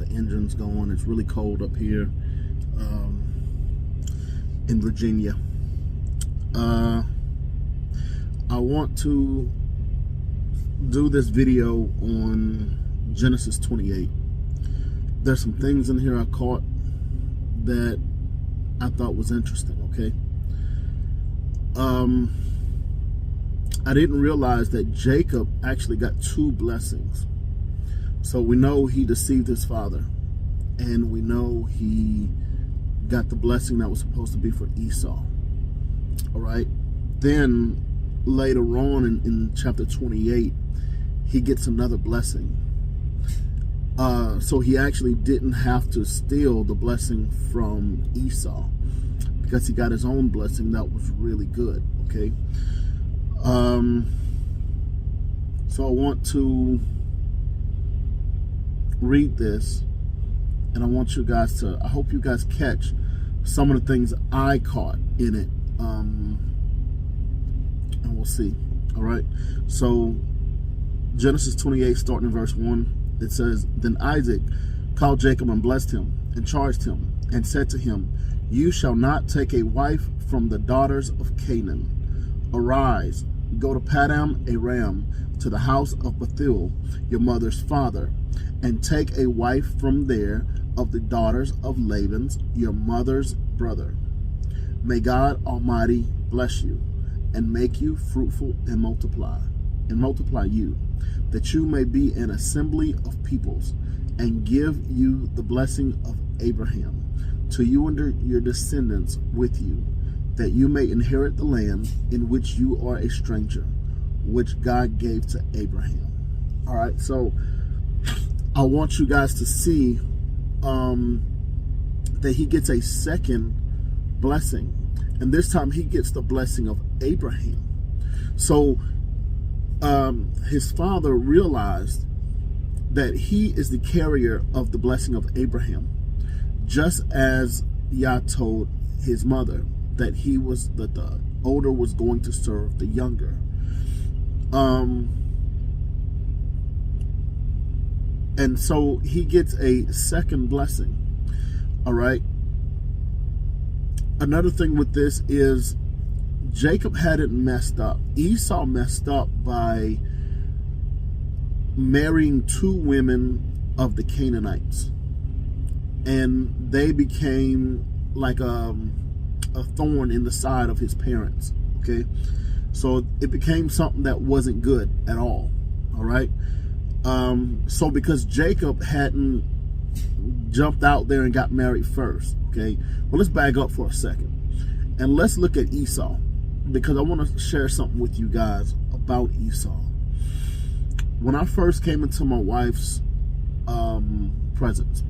the engine's going. It's really cold up here in Virginia. I want to do this video on Genesis 28. There's some things in here I caught that I thought was interesting, okay? I didn't realize that Jacob actually got 2 blessings. So we know he deceived his father, and we know he got the blessing that was supposed to be for Esau. All right. Then later on in chapter 28, he gets another blessing. So he actually didn't have to steal the blessing from Esau, because he got his own blessing that was really good. Okay. So I want to read this, and I want you guys to, I hope you guys catch some of the things I caught in it, and we'll see. All right, so Genesis 28, starting in verse 1, it says, Then Isaac called Jacob and blessed him and charged him and said to him, You shall not take a wife from the daughters of Canaan. Arise, go to Padam Aram, to the house of Bethuel, your mother's father, and take a wife from there of the daughters of Laban, your mother's brother. May God Almighty bless you, and make you fruitful and multiply you, that you may be an assembly of peoples, and give you the blessing of Abraham, to you and your descendants with you, that you may inherit the land in which you are a stranger, which God gave to Abraham. All right, so I want you guys to see that he gets a second blessing, and this time he gets the blessing of Abraham. So his father realized that he is the carrier of the blessing of Abraham, just as Yah told his mother that he was, that the older was going to serve the younger. And so he gets a second blessing. All right. Another thing with this is Jacob hadn't messed up. Esau messed up by marrying 2 women of the Canaanites, and they became like a thorn in the side of his parents. Okay, so it became something that wasn't good at all. All right. So because Jacob hadn't jumped out there and got married first, okay, well, let's back up for a second and let's look at Esau, because I want to share something with you guys about Esau. When I first came into my wife's presence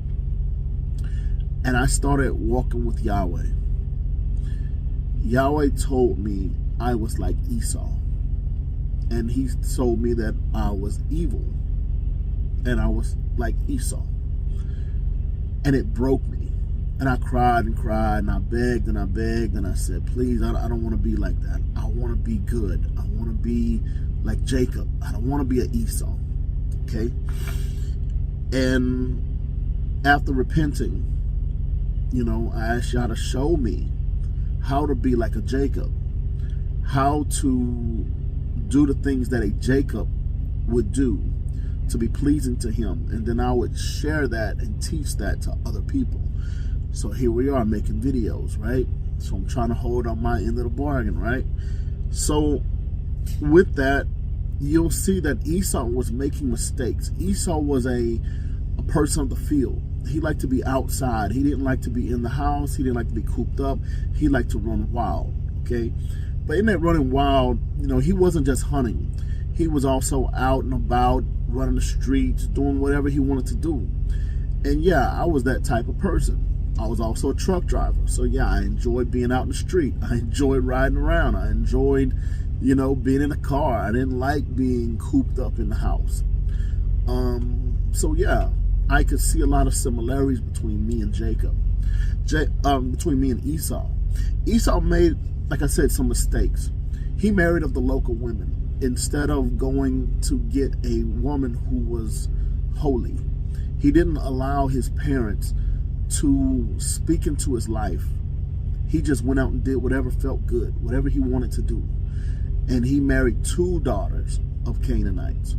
and I started walking with Yahweh, Yahweh told me I was like Esau, and he told me that I was evil and I was like Esau, and it broke me, and I cried and cried, and I begged and I begged, and I said, please, I don't want to be like that. I want to be good. I want to be like Jacob. I don't want to be an Esau. Okay. And after repenting, you know, I asked Yah to show me how to be like a Jacob, how to do the things that a Jacob would do to be pleasing to him, and then I would share that and teach that to other people. So here we are making videos, right? So I'm trying to hold on my end of the bargain, right? So with that, you'll see that Esau was making mistakes. Esau was a person of the field. He liked to be outside. He didn't like to be in the house. He didn't like to be cooped up. He liked to run wild, okay? But in that running wild, you know, he wasn't just hunting. He was also out and about, running the streets, doing whatever he wanted to do. And yeah, I was that type of person. I was also a truck driver. So yeah, I enjoyed being out in the street. I enjoyed riding around. I enjoyed, you know, being in a car. I didn't like being cooped up in the house. So yeah, I could see a lot of similarities between me and Jacob, between me and Esau. Esau made, like I said, some mistakes. He married of the local women instead of going to get a woman who was holy, He didn't allow his parents to speak into his life. He just went out and did whatever felt good, whatever he wanted to do. And he married 2 daughters of Canaanites.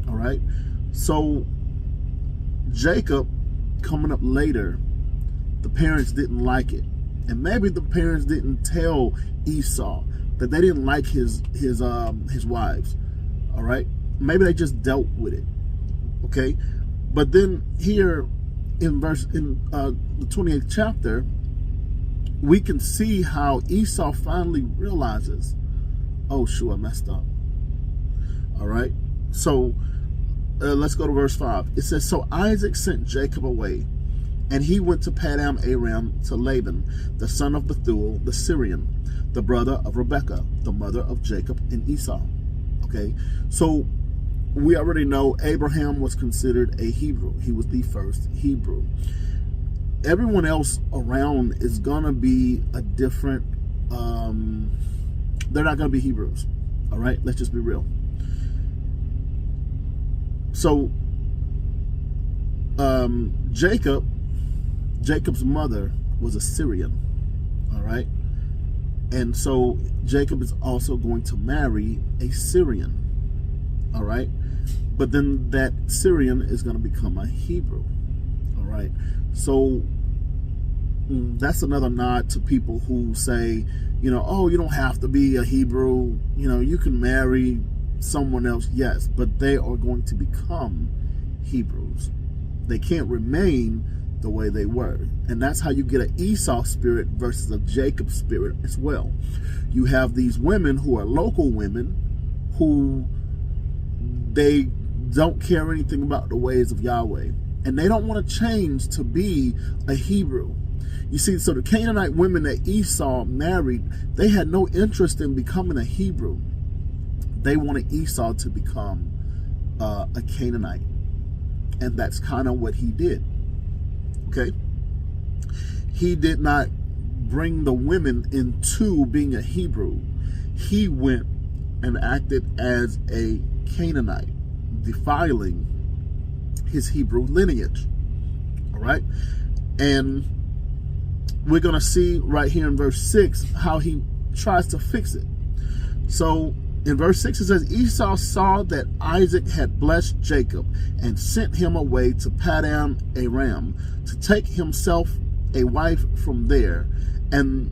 All right. So Jacob, coming up later, the parents didn't like it. And maybe the parents didn't tell Esau that they didn't like his wives. All right. Maybe they just dealt with it. Okay. But then here in the 28th chapter, we can see how Esau finally realizes, oh, shoot, I messed up. All right. So let's go to verse 5. It says, so Isaac sent Jacob away, and he went to Padam Aram to Laban, the son of Bethuel, the Syrian, the brother of Rebekah, the mother of Jacob and Esau. Okay. So we already know Abraham was considered a Hebrew. He was the first Hebrew. Everyone else around is going to be a different, they're not going to be Hebrews. All right, let's just be real. So Jacob's mother was a Syrian. All right. And so Jacob is also going to marry a Syrian. All right. But then that Syrian is going to become a Hebrew. All right. So that's another nod to people who say, you know, oh, you don't have to be a Hebrew. You know, you can marry someone else. Yes, but they are going to become Hebrews. They can't remain the way they were. And that's how you get an Esau spirit versus a Jacob spirit as well. You have these women who are local women who they don't care anything about the ways of Yahweh. And they don't want to change to be a Hebrew. You see, so the Canaanite women that Esau married, they had no interest in becoming a Hebrew. They wanted Esau to become a Canaanite. And that's kind of what he did. Okay? He did not bring the women into being a Hebrew. He went and acted as a Canaanite, defiling his Hebrew lineage. All right? And we're going to see right here in verse 6 how he tries to fix it. So in verse 6 it says, Esau saw that Isaac had blessed Jacob and sent him away to Padam Aram to take himself a wife from there, and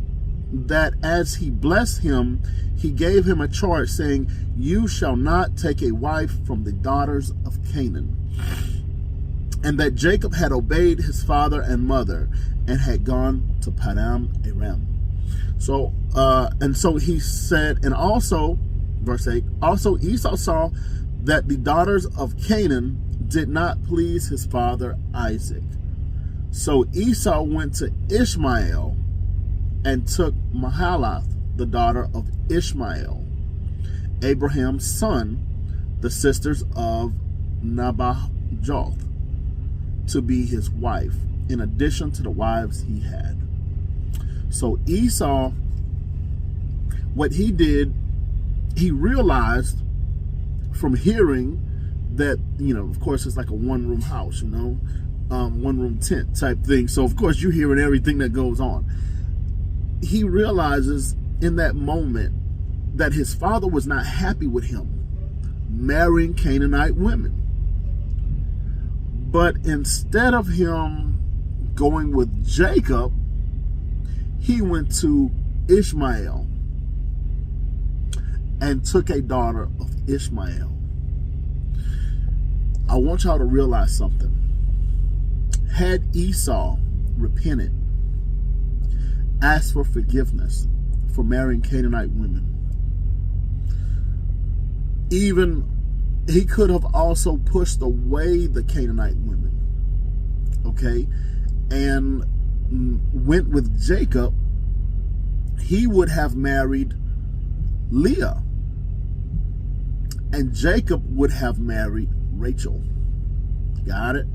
that as he blessed him, he gave him a charge saying, you shall not take a wife from the daughters of Canaan. And that Jacob had obeyed his father and mother and had gone to Padam Aram. So, and so he said, and also, verse 8, also Esau saw that the daughters of Canaan did not please his father Isaac. So Esau went to Ishmael and took Mahalath, the daughter of Ishmael, Abraham's son, the sisters of Nabajoth, to be his wife, in addition to the wives he had. So Esau, what he did, he realized from hearing that, you know, of course, it's like a one-room house, you know, one-room tent type thing. So, of course, you're hearing everything that goes on. He realizes in that moment that his father was not happy with him marrying Canaanite women. But instead of him going with Jacob, he went to Ishmael and took a daughter of Ishmael. I want y'all to realize something. Had Esau repented, asked for forgiveness for marrying Canaanite women, even he could have also pushed away the Canaanite women, okay, and went with Jacob, he would have married Leah, and Jacob would have married Rachel. Got it?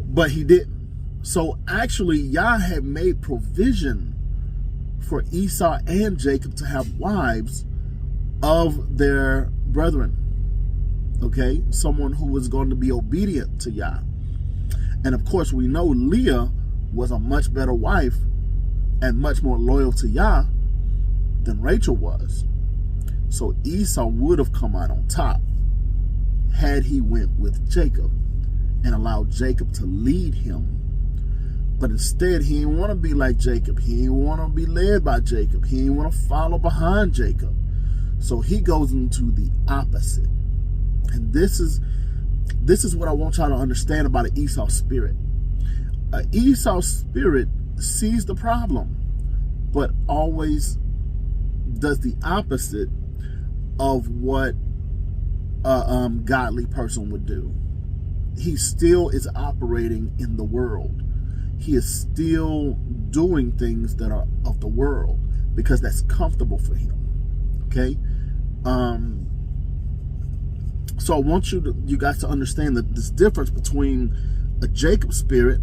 But he didn't. So actually, Yah had made provision for Esau and Jacob to have wives of their brethren. Okay, someone who was going to be obedient to Yah. And of course, we know Leah was a much better wife and much more loyal to Yah than Rachel was. So Esau would have come out on top had he went with Jacob and allowed Jacob to lead him. But instead, he didn't want to be like Jacob. He didn't want to be led by Jacob. He didn't want to follow behind Jacob. So he goes into the opposite. And this is what I want y'all to understand about an Esau spirit. An Esau spirit sees the problem, but always does the opposite of what a godly person would do. He still is operating in the world. He is still doing things that are of the world because that's comfortable for him. Okay? So I want you guys to understand that this difference between a Jacob spirit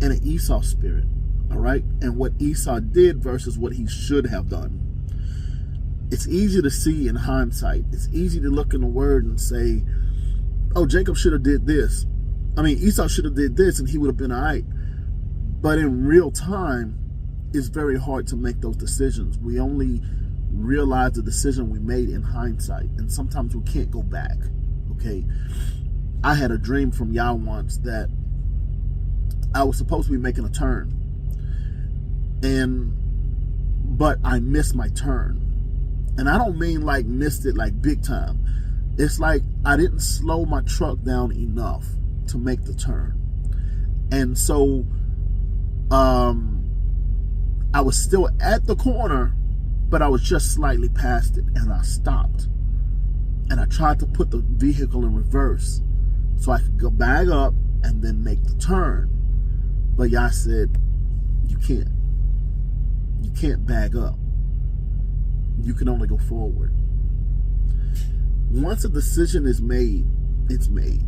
and an Esau spirit. All right? And what Esau did versus what he should have done. It's easy to see in hindsight. It's easy to look in the word and say, oh, Jacob should have did this. I mean, Esau should have did this and he would have been all right. But in real time, it's very hard to make those decisions. We only realize the decision we made in hindsight. And sometimes we can't go back. Okay. I had a dream from Yah once that I was supposed to be making a turn. But I missed my turn. And I don't mean like missed it like big time. It's like I didn't slow my truck down enough to make the turn. And so I was still at the corner, but I was just slightly past it, and I stopped. And I tried to put the vehicle in reverse so I could go back up and then make the turn. But Yah said, you can't. You can't back up. You can only go forward. Once a decision is made, it's made.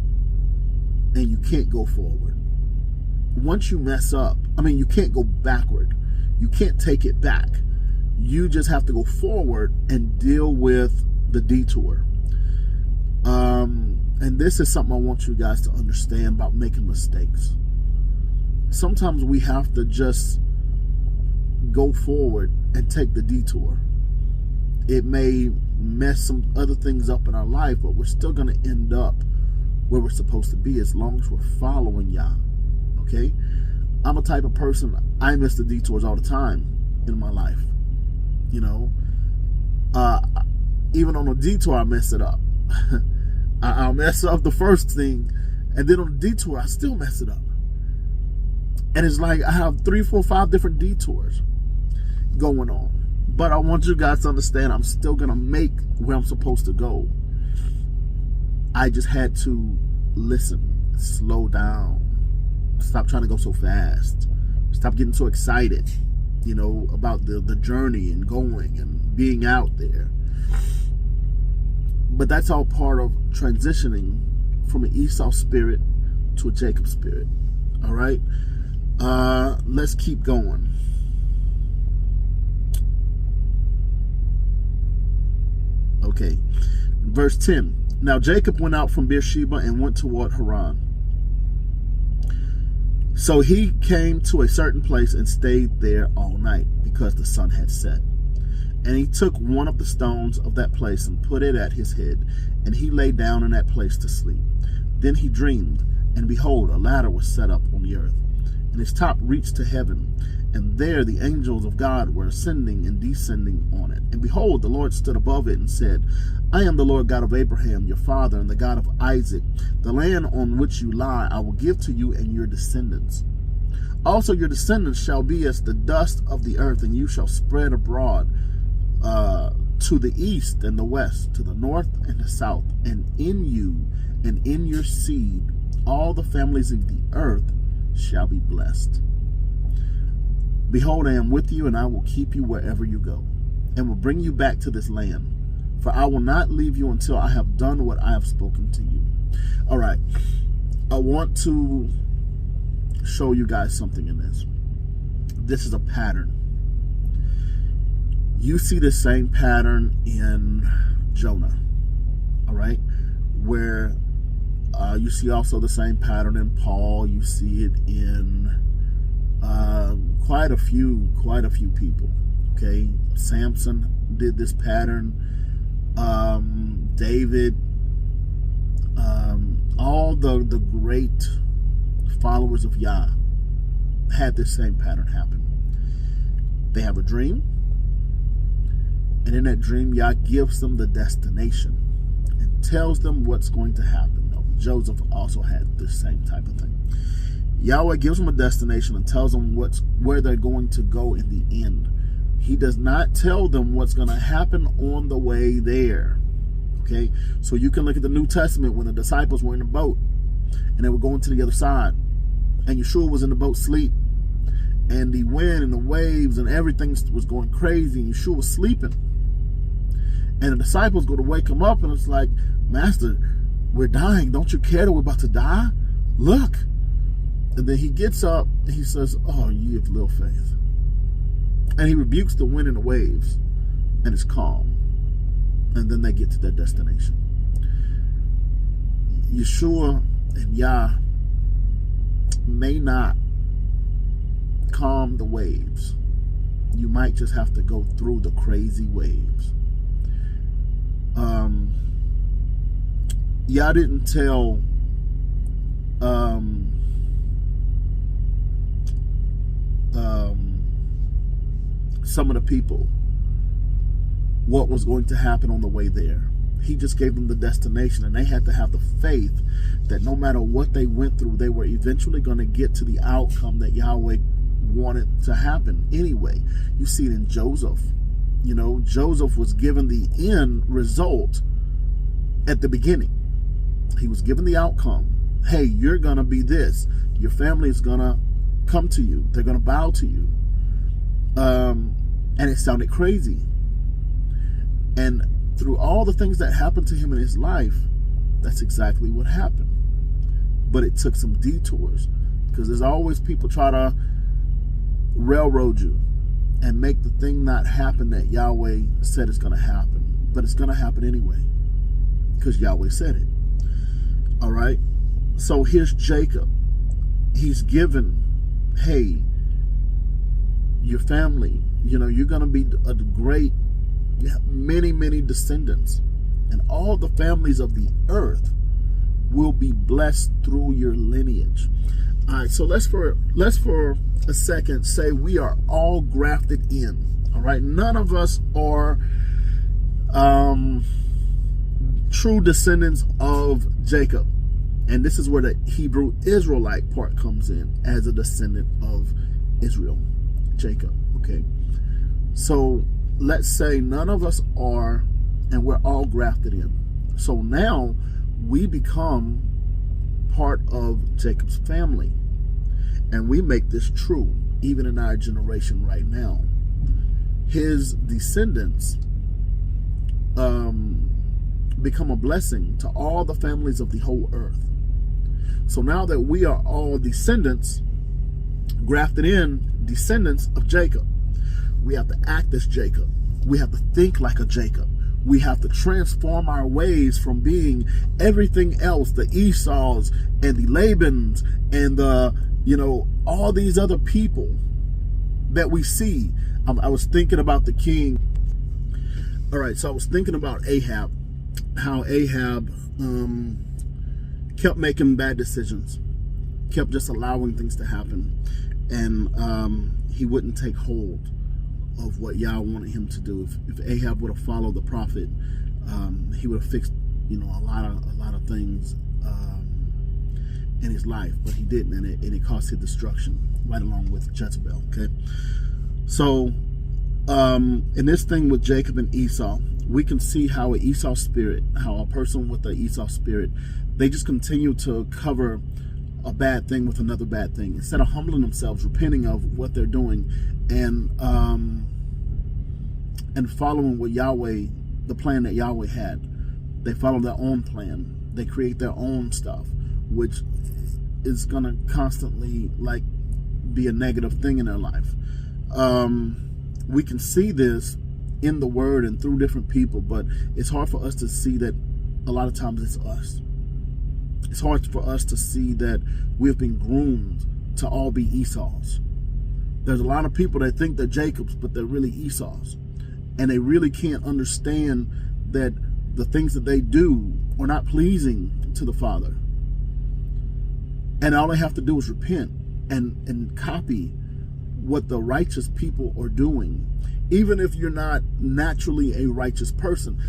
And you can't go forward. Once you mess up, you can't go backward. You can't take it back. You just have to go forward and deal with the detour. And this is something I want you guys to understand about making mistakes. Sometimes we have to just go forward and take the detour. It may mess some other things up in our life, but we're still going to end up where we're supposed to be as long as we're following Yah. Okay? I'm a type of person, I miss the detours all the time in my life. You know? Even on a detour, I mess it up. I'll mess up the first thing, and then on the detour, I still mess it up. And it's like I have 3, 4, 5 different detours going on. But I want you guys to understand I'm still going to make where I'm supposed to go. I just had to listen, slow down, stop trying to go so fast, stop getting so excited, about the journey and going and being out there. But that's all part of transitioning from an Esau spirit to a Jacob spirit. All right? Let's keep going. Okay, verse 10. Now Jacob went out from Beersheba and went toward Haran. So he came to a certain place and stayed there all night because the sun had set. And he took one of the stones of that place and put it at his head, and he lay down in that place to sleep. Then he dreamed, and behold, a ladder was set up on the earth, and its top reached to heaven. And there the angels of God were ascending and descending on it. And behold, the Lord stood above it and said, I am the Lord God of Abraham, your father, and the God of Isaac. The land on which you lie I will give to you and your descendants. Also your descendants shall be as the dust of the earth, and you shall spread abroad to the east and the west, to the north and the south. And in you and in your seed all the families of the earth shall be blessed. Behold, I am with you, and I will keep you wherever you go, and will bring you back to this land. For I will not leave you until I have done what I have spoken to you. All right. I want to show you guys something in this. This is a pattern. You see the same pattern in Jonah. All right. where you see also the same pattern in Paul. You see it in quite a few people. Okay, Samson did this pattern. David, all the great followers of Yah had this same pattern happen. They have a dream, and in that dream, Yah gives them the destination and tells them what's going to happen. Joseph also had this same type of thing. Yahweh gives them a destination and tells them where they're going to go in the end. He does not tell them what's going to happen on the way there. Okay, so you can look at the New Testament when the disciples were in the boat and they were going to the other side, and Yeshua was in the boat asleep, and the wind and the waves and everything was going crazy, and Yeshua was sleeping, and the disciples go to wake him up, and it's like, Master, we're dying. Don't you care that we're about to die? Look. And then he gets up and he says, oh, ye of little faith. And he rebukes the wind and the waves, and it's calm. And then they get to their destination. Yeshua and Yah may not calm the waves. You might just have to go through the crazy waves. Yah didn't tell some of the people what was going to happen on the way there. He just gave them the destination, and they had to have the faith that no matter what they went through, they were eventually going to get to the outcome that Yahweh wanted to happen anyway. You see it in Joseph. You know, Joseph was given the end result at the beginning. He was given the outcome. Hey, you're going to be this. Your family is going to come to you. They're going to bow to you. And it sounded crazy. And through all the things that happened to him in his life, that's exactly what happened. But it took some detours, because there's always people try to railroad you and make the thing not happen that Yahweh said is going to happen. But it's going to happen anyway, because Yahweh said it. All right. So here's Jacob. He's given, hey, your family, you know, you're going to be a great, you have many descendants, and all the families of the earth will be blessed through your lineage. All right, so let's for a second say we are all grafted in. All right, none of us are true descendants of Jacob, and this is where the Hebrew Israelite part comes in, as a descendant of Israel, Jacob. Okay, so let's say none of us are, and we're all grafted in. So now we become part of Jacob's family, and we make this true even in our generation right now. His descendants become a blessing to all the families of the whole earth. So now that we are all descendants, grafted in, descendants of Jacob, we have to act as Jacob. We have to think like a Jacob. We have to transform our ways from being everything else, the Esau's and the Laban's and the, you know, all these other people that we see. I was thinking about the king. All right, so I was thinking about Ahab, how Ahab kept making bad decisions, kept just allowing things to happen, and he wouldn't take hold of what Yah wanted him to do. If Ahab would have followed the prophet, he would have fixed, you know, a lot of things in his life, but he didn't, and it caused his destruction right along with Jezebel. Okay, so in this thing with Jacob and Esau, we can see how an Esau spirit, how a person with an Esau spirit, they just continue to cover a bad thing with another bad thing instead of humbling themselves, repenting of what they're doing, and following what Yahweh, the plan that Yahweh had. They follow their own plan. They create their own stuff, which is gonna constantly like be a negative thing in their life. We can see this in the word and through different people, but it's hard for us to see that a lot of times it's us. It's hard for us to see that we've been groomed to all be Esau's. There's a lot of people that think they're Jacob's, but they're really Esau's. And they really can't understand that the things that they do are not pleasing to the Father. And all they have to do is repent and copy what the righteous people are doing, even if you're not naturally a righteous person.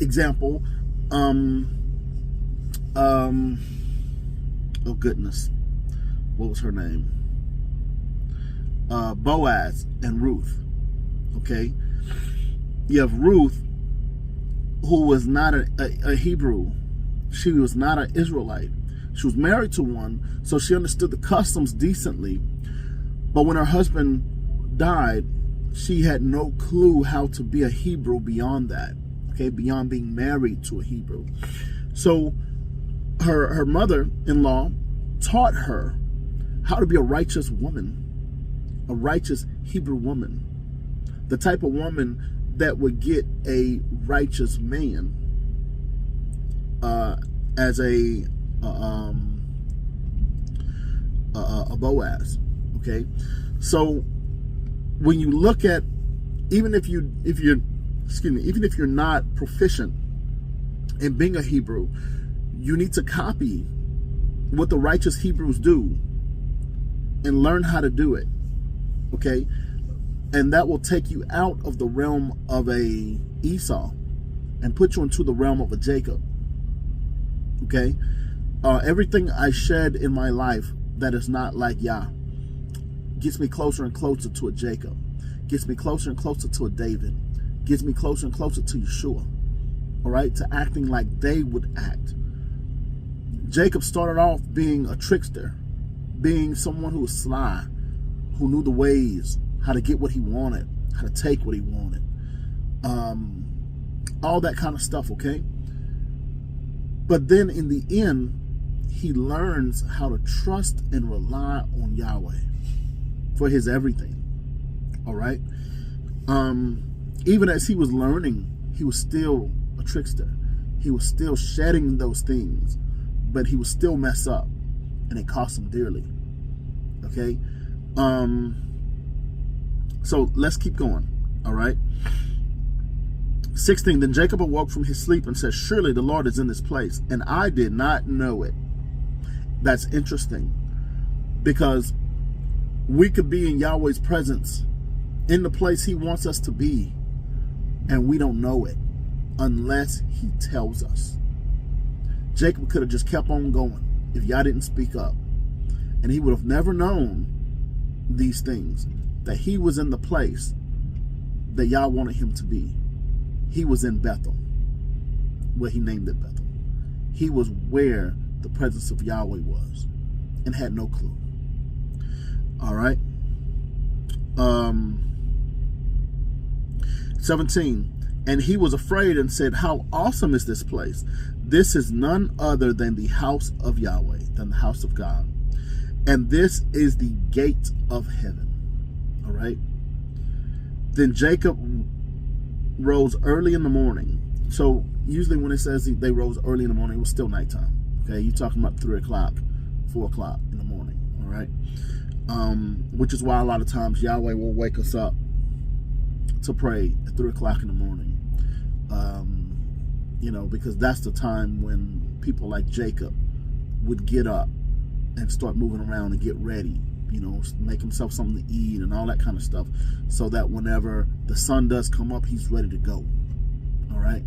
Example, oh goodness, what was her name? Boaz and Ruth. Okay, you have Ruth, who was not a Hebrew. She was not an Israelite. She was married to one, so she understood the customs decently. But when her husband died, she had no clue how to be a Hebrew beyond that. Okay, beyond being married to a Hebrew. So her mother-in-law taught her how to be a righteous woman, a righteous Hebrew woman, the type of woman that would get a righteous man as a Boaz. Okay, so when you look at, even if you're not proficient in being a Hebrew, you need to copy what the righteous Hebrews do and learn how to do it. Okay, and that will take you out of the realm of a Esau and put you into the realm of a Jacob. Okay, everything I shed in my life that is not like Yah gets me closer and closer to a Jacob, gets me closer and closer to a David, gets me closer and closer to Yeshua. All right, to acting like they would act. Jacob started off being a trickster, being someone who was sly, who knew the ways, how to get what he wanted, how to take what he wanted, all that kind of stuff. Okay, but then in the end, he learns how to trust and rely on Yahweh for his everything. All right, even as he was learning, he was still a trickster. He was still shedding those things, but he would still mess up, and it cost him dearly. Okay, so let's keep going. All right, 16. Then Jacob awoke from his sleep and said, surely the Lord is in this place, and I did not know it. That's interesting, because we could be in Yahweh's presence, in the place he wants us to be, and we don't know it unless he tells us. Jacob could have just kept on going if Yah didn't speak up, and he would have never known these things, that he was in the place that Yah wanted him to be. He was in Bethel, where he named it Bethel. He was where the presence of Yahweh was, and had no clue. All right. 17. And he was afraid and said, how awesome is this place? This is none other than the house of Yahweh, than the house of God. And this is the gate of heaven. All right. Then Jacob rose early in the morning. So usually when it says they rose early in the morning, it was still nighttime. Okay, you're talking about 3 o'clock, 4 o'clock in the morning. All right. Which is why a lot of times Yahweh will wake us up to pray at 3 o'clock in the morning. You know, because that's the time when people like Jacob would get up and start moving around and get ready, you know, make himself something to eat and all that kind of stuff, so that whenever the sun does come up, he's ready to go. All right.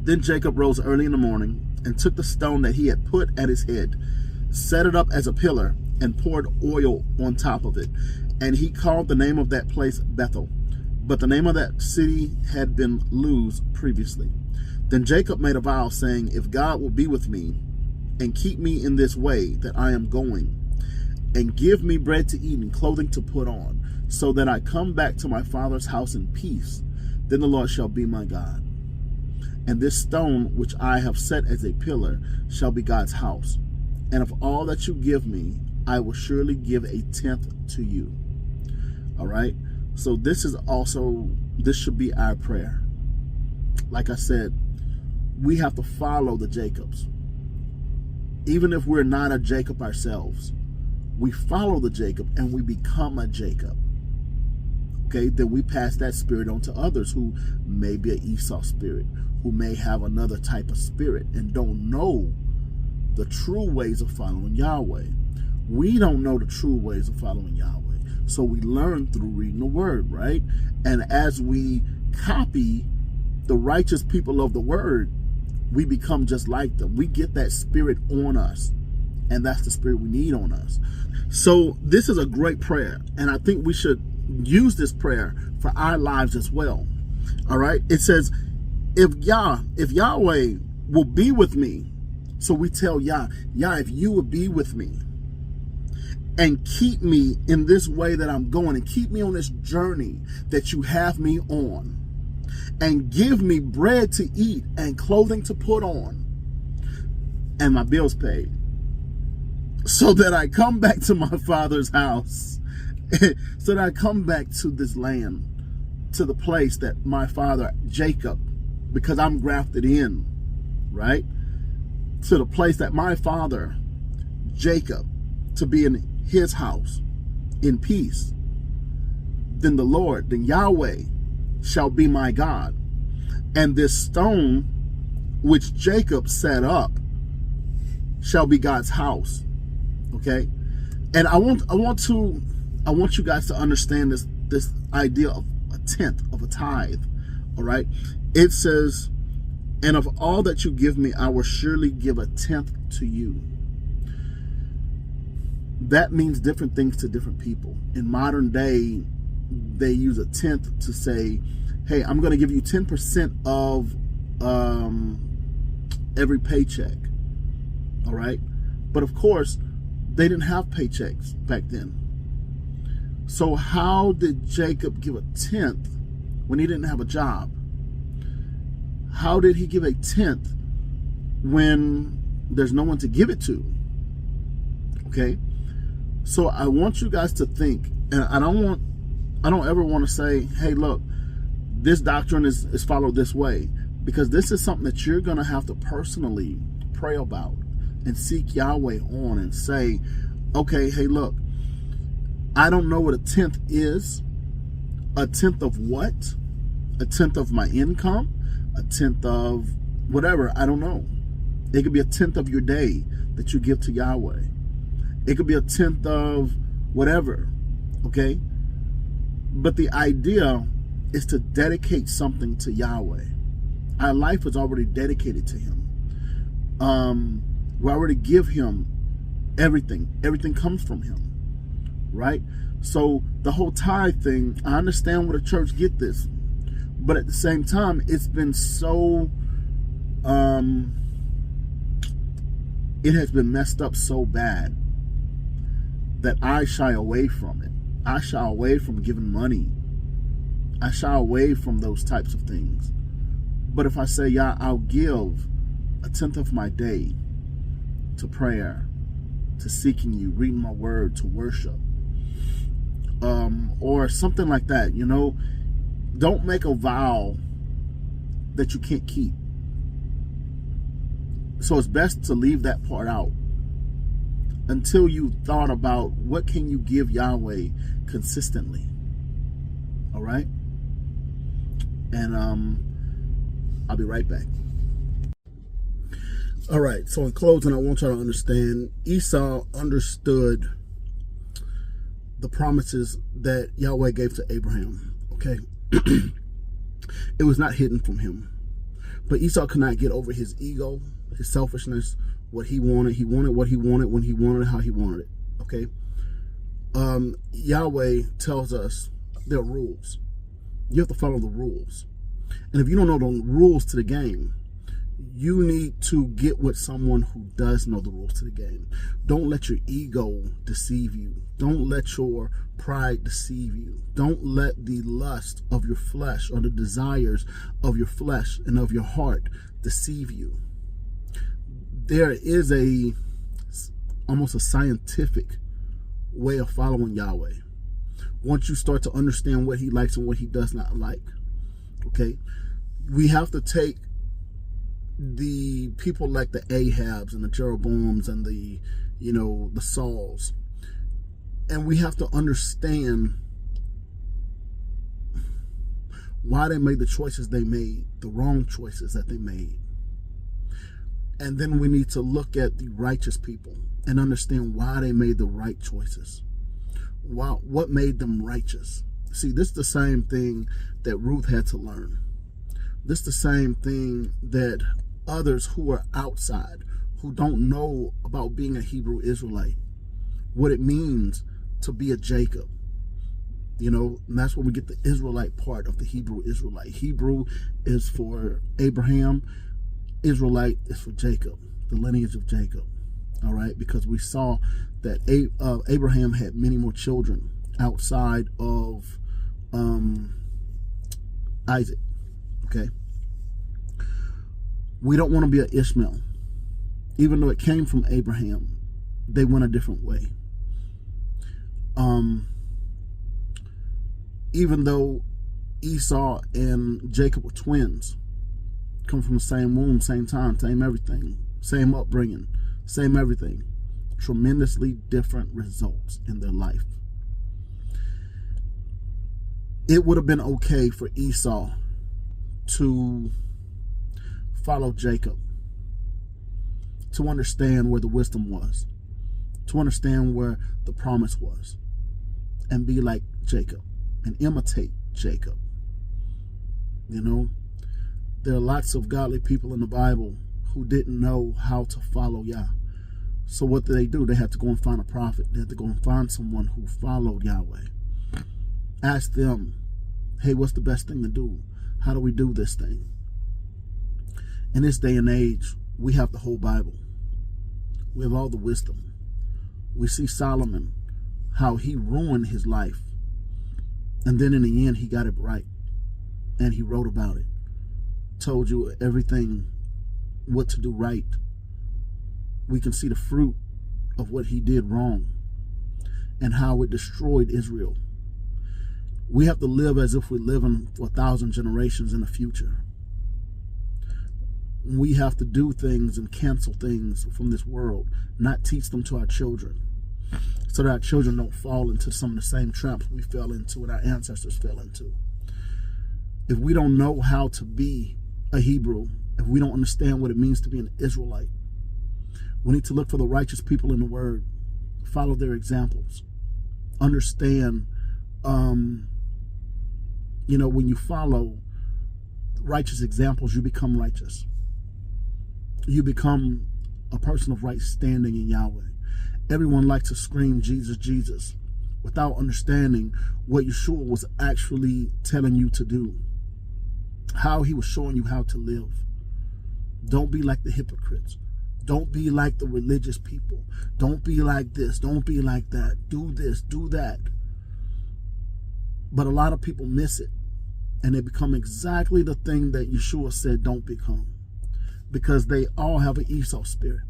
Then Jacob rose early in the morning and took the stone that he had put at his head, set it up as a pillar, and poured oil on top of it. And he called the name of that place Bethel. But the name of that city had been Luz previously. Then Jacob made a vow, saying, if God will be with me and keep me in this way that I am going, and give me bread to eat and clothing to put on, so that I come back to my father's house in peace, then the Lord shall be my God. And this stone which I have set as a pillar shall be God's house. And of all that you give me, I will surely give a tenth to you. All right. So this should be our prayer. like I said, we have to follow the Jacobs. Even if we're not a Jacob ourselves, we follow the Jacob and we become a Jacob. Okay, then we pass that spirit on to others who may be an Esau spirit, who may have another type of spirit and don't know the true ways of following Yahweh. We don't know the true ways of following Yahweh. So we learn through reading the word, right? And as we copy the righteous people of the word, we become just like them. We get that spirit on us. And that's the spirit we need on us. So this is a great prayer. And I think we should use this prayer for our lives as well. All right. It says, if Yahweh will be with me. So we tell Yah, if you would be with me and keep me in this way that I'm going, and keep me on this journey that you have me on, and give me bread to eat and clothing to put on, and my bills paid, so that I come back to my father's house, so that I come back to this land, to the place that my father Jacob, because I'm grafted in, right? To the place that my father Jacob, to be in his house in peace. Then the Lord, then Yahweh shall be my God. And this stone which Jacob set up shall be God's house. Okay? And I want you guys to understand this idea of a tenth, of a tithe. All right? It says, and of all that you give me, I will surely give a tenth to you. That means different things to different people. In modern day, they use a tenth to say, hey, I'm going to give you 10% of every paycheck. All right? But of course, they didn't have paychecks back then. So how did Jacob give a tenth when he didn't have a job? How did he give a tenth when there's no one to give it to? Okay? So I want you guys to think, and I don't ever want to say, hey, look, this doctrine is followed this way, because this is something that you're going to have to personally pray about and seek Yahweh on and say, okay, hey, look, I don't know what a tenth is. A tenth of what? A tenth of my income? A tenth of whatever? I don't know. It could be a tenth of your day that you give to Yahweh. It could be a tenth of whatever, okay? But the idea is to dedicate something to Yahweh. Our life is already dedicated to him. We already give him everything. Everything comes from him, right? So the whole tithe thing, I understand where the church get this. But at the same time, it's been so, it has been messed up so bad that I shy away from it. I shy away from giving money. I shy away from those types of things. But if I say, yeah, I'll give a tenth of my day to prayer, to seeking you, reading my word, to worship, or something like that, you know, don't make a vow that you can't keep. So it's best to leave that part out until you thought about what can you give Yahweh consistently. All right? And I'll be right back. All right, so in closing, I want y'all to understand Esau understood the promises that Yahweh gave to Abraham. Okay? It was not hidden from him. But Esau could not get over his ego, his selfishness, what he wanted. He wanted what he wanted, when he wanted it, how he wanted it. Okay? Yahweh tells us there are rules. You have to follow the rules. And if you don't know the rules to the game, you need to get with someone who does know the rules to the game. Don't let your ego deceive you. Don't let your pride deceive you. Don't let the lust of your flesh or the desires of your flesh and of your heart deceive you. There is almost a scientific way of following Yahweh. Once you start to understand what he likes and what he does not like, okay? We have to take the people like the Ahabs and the Jeroboams and the Sauls, and we have to understand why they made the choices they made, the wrong choices that they made. And then we need to look at the righteous people and understand why they made the right choices. What made them righteous? See, this is the same thing that Ruth had to learn. This is the same thing that others who are outside, who don't know about being a Hebrew Israelite, what it means to be a Jacob. And that's where we get the Israelite part of the Hebrew Israelite. Hebrew is for Abraham. Israelite is for Jacob, the lineage of Jacob. All right, because we saw that Abraham had many more children outside of Isaac. Okay, we don't want to be an Ishmael, even though it came from Abraham. They went a different way. Even though Esau and Jacob were twins, come from the same womb, same time, same everything, same upbringing, same everything, tremendously different results in their life. It would have been okay for Esau to follow Jacob, to understand where the wisdom was, to understand where the promise was, and be like Jacob and imitate Jacob. There are lots of godly people in the Bible who didn't know how to follow Yah. So what did they do? They had to go and find a prophet. They had to go and find someone who followed Yahweh. Ask them, hey, what's the best thing to do? How do we do this thing? In this day and age, we have the whole Bible. We have all the wisdom. We see Solomon, how he ruined his life. And then in the end, he got it right. And he wrote about it. Told you everything, what to do right. We can see the fruit of what he did wrong and how it destroyed Israel. We have to live as if we're living for 1,000 generations in the future. We have to do things and cancel things from this world, not teach them to our children, so that our children don't fall into some of the same traps we fell into and our ancestors fell into. If we don't know how to be a Hebrew, if we don't understand what it means to be an Israelite, we need to look for the righteous people in the Word, follow their examples, understand, when you follow righteous examples, you become righteous. You become a person of right standing in Yahweh. Everyone likes to scream, Jesus, Jesus, without understanding what Yeshua was actually telling you to do, how he was showing you how to live. Don't be like the hypocrites. Don't be like the religious people. Don't be like this. Don't be like that. Do this, do that. But a lot of people miss it, and they become exactly the thing that Yeshua said don't become, because they all have an Esau spirit.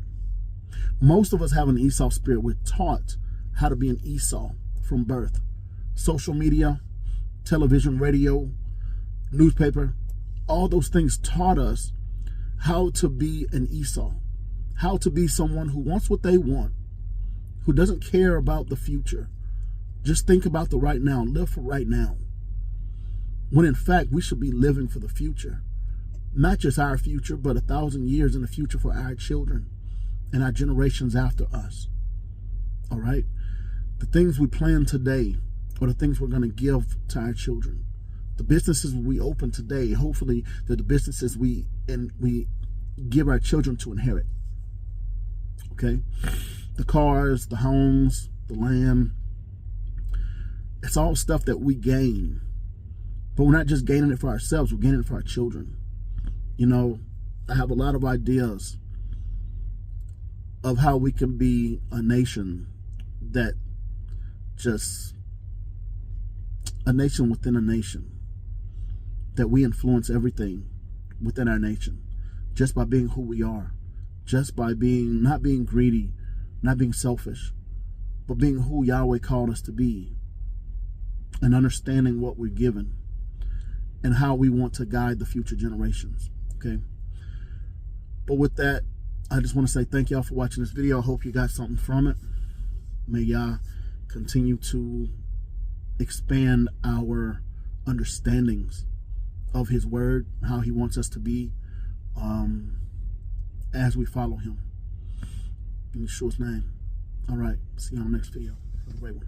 Most of us have an Esau spirit. We're taught how to be an Esau from birth. Social media, television, radio, newspaper, all those things taught us how to be an Esau, how to be someone who wants what they want, who doesn't care about the future. Just think about the right now, live for right now. When in fact, we should be living for the future. Not just our future, but 1,000 years in the future for our children and our generations after us. All right? The things we plan today are the things we're going to give to our children. The businesses we open today, hopefully, they're the businesses we give our children to inherit. Okay? The cars, the homes, the land, it's all stuff that we gain. But we're not just gaining it for ourselves, we're gaining it for our children. I have a lot of ideas of how we can be a nation that a nation within a nation, that we influence everything within our nation just by being who we are, just by not being greedy, not being selfish, but being who Yahweh called us to be and understanding what we're given and how we want to guide the future generations. Okay. But with that, I just want to say thank y'all for watching this video. I hope you got something from it. May y'all continue to expand our understandings of his word, how he wants us to be as we follow him. In Yeshua's name. All right. See you on the next video. Have a great one.